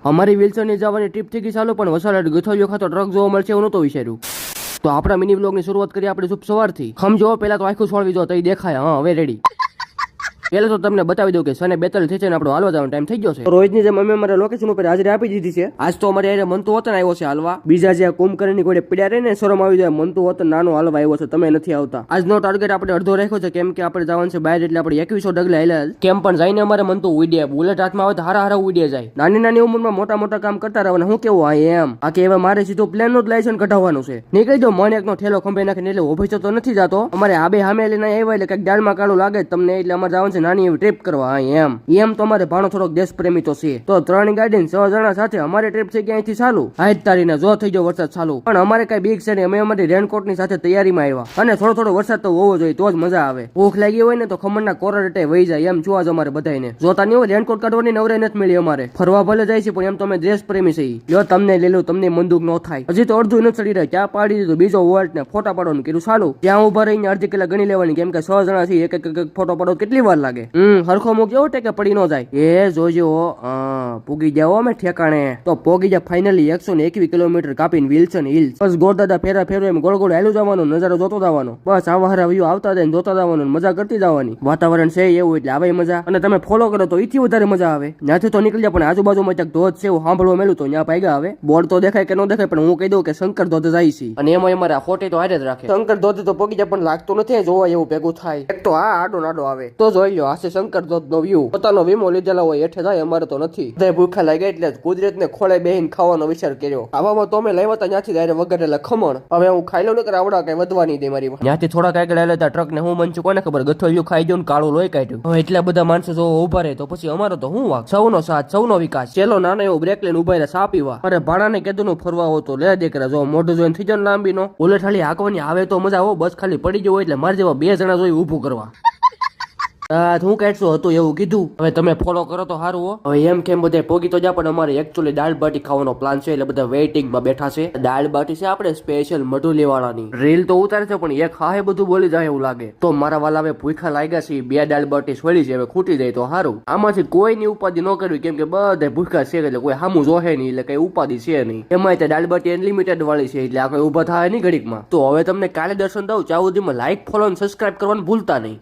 અમારી વિલ્સનની જવાની ટ્રીપ થઈ ગઈ ચાલો, પણ વસાડ ગથોલિયો ખાતો ટ્રક જોવા મળશે એવું નહોતું વિચાર્યું. તો આપણા મિની બ્લોગની શરૂઆત કરીએ આપણે શુભ સવારથી. સમજો પેલા તો આખું છોડવી જો તો દેખાય. હા હવે રેડી. પેલા તો તમને બતાવી દઉં કે સને 42 થઈ છે ને આપણો હાલવા જવાનો ટાઈમ થઈ ગયો છે. રોજની જેમ અમે અમારા લોકેશન ઉપર હાજરી આપી દીધી છે. આજ તો અમારે અહીંયા મનતું વતન આવ્યો છે હાલવા. બીજા જે કુંભકર્ણની કોઈ પીડ્યા રહે ને શરમ આવી જાય, મનતું વતન નાનો હાલવા આવ્યો છે, તમે નથી આવતા. આજનો ટાર્ગેટ આપણે અડધો રાખ્યો છે, કેમ કે આપણે જવાનું છે બહાર, એટલે આપણે 2100 ડગલા હાલ્યા. કેમ પણ જઈને અમારે મનતું ઉડ્યા, બુલેટ હાથમાં આવે તો હારા ઉડ્યા જાય. નાની નાની ઉંમરમાં મોટા મોટા કામ કરતા રહેવાના. હું કેવું આ એમ આ કે હવે મારે સીધો પ્લેન નું જ લાયસન્સ કઢાવવાનું છે. નીકળી જો મન એકનો ઠેલો ખંભે નાખીને, એટલે ઓફિસ તો નથી જતો. અમારે આ બે સામે લઈને આવ્યા એટલે કઈક દાળમાં કાળું લાગે તમને, એટલે અમારે જવાનું છે નાની એવી ટ્રીપ કરવા. એમ તો અમારે ભાણો થોડોક દેશ પ્રેમી તો છે, તો 3 ગાડી 6 જણા સાથે અમારે ટ્રીપ થઈ ગઈ અહીંથી ચાલુ. આજ તારીને જો થઈ ગયો વરસાદ ચાલુ, પણ અમારે કઈ બીક છે નહીં. અમે અમારી રેનકોટ ની સાથે તૈયારીમાં આવ્યા, અને થોડો વરસાદ તો હોવો જોઈએ તો જ મજા આવે. ભૂખ લાગી હોય ને તો ખમણના કોરડે વહી જાય એમ જોવા જ અમારે બધાને. જોતા નહીં હોય રેનકોટ કાઢવાની નવરે નથી મળી અમારે. ફરવા ભલે જાય છે પણ એમ તો અમે દેશ પ્રેમી છીએ. લ્યો તમને લેલું, તમને મંદુક ન થાય. હજી તો અડધું નથી ચડી રહ્યા, ક્યાં પાડી દીધું બીજો વોલ્ટ ને ફોટા પાડવાનું કીધું ચાલુ. ત્યાં ઉભા રહીને અડધી કલાક ગણી લેવાની, કેમ કે 6 જણા છે, એક ફોટો પાડો કેટલી વાર લાગે. હરખો મૂક જેવો કે પડી ન જાય. એ જોજો પૂગી જાવ અમે ઠેકાણે. તો પોગી જા ફાઇનલી 121 કિલોમીટર કાપીને વિલ્સન હિલ્સ. બસ ગોળદાદા ફેરા ફેરવે એમ ગોળ ગોળ હાલું જવાનું, નજારો જોતો જવાનો. બસ આવા હારા વ્યૂ આવતા જાય જોતા જવાનું, મજા કરતી જવાની. વાતાવરણ છે એવું એટલે આવે મજા, અને તમે ફોલો કરો તો એથી વધારે મજા આવે. ત્યાંથી તો નીકળી જાય, પણ આજુબાજુમાં ક્યાંક ધોધ છે એવું સાંભળવા મળ્યું તો ત્યાં ભાગ્યા આવે. બોર્ડ તો દેખાય કે ન દેખાય, પણ હું કહી દઉં કે શંકર ધોધ જાય છે, અને એમાં અમારા ફોટે તો હારે જ રાખે. શંકર ધોધ તો પોગી જાય, પણ લાગતું નથી જોવા એવું ભેગું થાય. એક તો આ આડો નાડો આવે તો જોઈ લો, આ છે શંકર ધોધ નો વ્યૂ. પોતાનો વીમો લીધેલા હોય હેઠે જાય, અમારે તો નથી. બધા ભૂખા લાગ્યા એટલે કુદરત ને ખોળે બેહીને ખાવાનો વિચાર કર્યો. આવામાં તો અમે લાવ્યા હતા ત્યાંથી ડાયરેક્ટ વગરેલા ખમણ. હવે હું ખાઈ લઉં ને કે આવડા કઈ વધવાની દે મારી. ત્યાંથી થોડા આગળ આવેલા ટ્રક ને હું બનશું કોને ખબર, ગથોલિયું ખાઈ ગયું કાળું લોહી કાઢ્યું. હવે એટલા બધા માણસો જો ઉભા રહે તો પછી અમારો તો હું વાક. સૌનો સાથ સૌનો વિકાસ. ચેલો નાનો એવો બ્રેક લઈને ઉભા રહ્યા ચા પીવા. અરે ભાડાને કીધું નું ફરવા હો તો લે દેખરા જો મોઢું જોઈને થઈ જાય લાંબી નો. બુલેટ ખાલી હાંકવાની આવે તો મજા આવો, બસ ખાલી પડી જવું એટલે મારે જેવા 2 જણા જોઈ ઉભું કરવા. હું કહેશું હતું એવું કીધું. હવે તમે ફોલો કરો તો સારું હો. હવે એમ કેમ બધા પોગી તો જા, પણ અમારે એકચ્યુઅલી દાળ બાટી ખાવાનો પ્લાન છે, એટલે બધા વેઇટિંગમાં બેઠા છે. દાળ બાટી છે આપણે સ્પેશિયલ મઢુલી વાળાની. રીલ તો ઉતારે છે પણ એક ખાહે બધું બોલી જાય એવું લાગે. તો મારા વાલા હવે ભૂખા લાગ્યા છે, 2 દાળ બાટી છોડી છે, હવે ખૂટી જાય તો સારું. આમાંથી કોઈની ઉપાધિ ન કરવી, કેમ કે બધા ભૂખા છે, એટલે કોઈ સામું જોહે નહીં, એટલે કઈ ઉપાધિ છે નહીં. એમાં તે દાળ બાટી અનલિમિટેડ વાળી છે, એટલે આ કોઈ ઉભા થાય નહીં ઘડીકમાં. તો હવે તમને કાલે દર્શન દઉં, ચાહુદીમાં લાઈક ફોલો અને સબસ્ક્રાઇબ કરવાનું ભૂલતા નહીં.